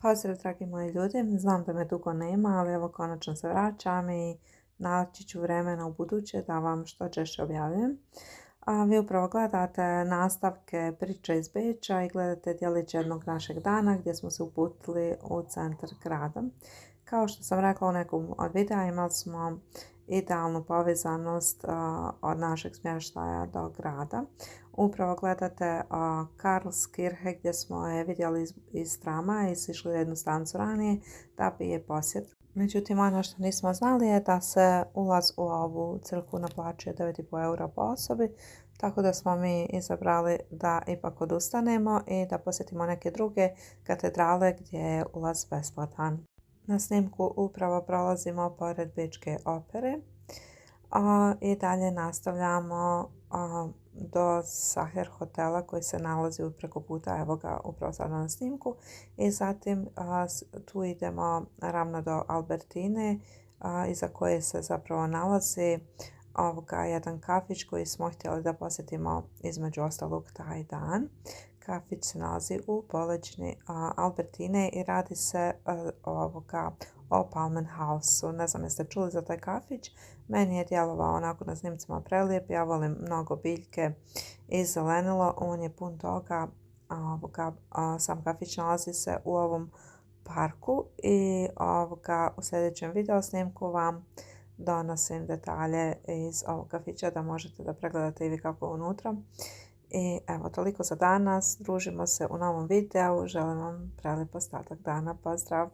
Pozdrav dragi moji ljudi, znam da me dugo nema, ali evo konačno se vraćam i naći ću vremena u buduće da vam što češće objavljujem. Vi upravo gledate nastavke priče iz Beča i gledate djelić jednog našeg dana gdje smo se uputili u centar grada. Kao što sam rekla u nekom od videa, imali smo idealnu povezanost od našeg smještaja do grada. Upravo gledate Karlskirche gdje smo je vidjeli iz trama i sišli u jednu stancu ranije da bi je posjetili. Međutim, ono što nismo znali je da se ulaz u ovu crkvu naplaćuje 9,5 eura po osobi, tako da smo mi izabrali da ipak odustanemo i da posjetimo neke druge katedrale gdje je ulaz besplatan. Na snimku upravo prolazimo pored Bečke opere i dalje nastavljamo do Sacher hotela koji se nalazi preko puta, evo ga upravo sada na snimku, i zatim tu idemo ravno do Albertine iza koje se zapravo nalazi jedan kafić koji smo htjeli da posjetimo između ostalog taj dan. Kafić se nalazi u poleđini Albertine i radi se o Palmenhausu. Ne znam jeste čuli za taj kafić, meni je djelovao onako na snimcima prelijep, ja volim mnogo biljke i zelenilo, on je pun toga. Sam kafić nalazi se u ovom parku i u sljedećem video snimku vam donosim detalje iz ovog kafića da možete da pregledate i vi kako je unutra. I evo, toliko za danas. Družimo se u novom videu. Želim vam prelijep ostatak dana. Pozdrav!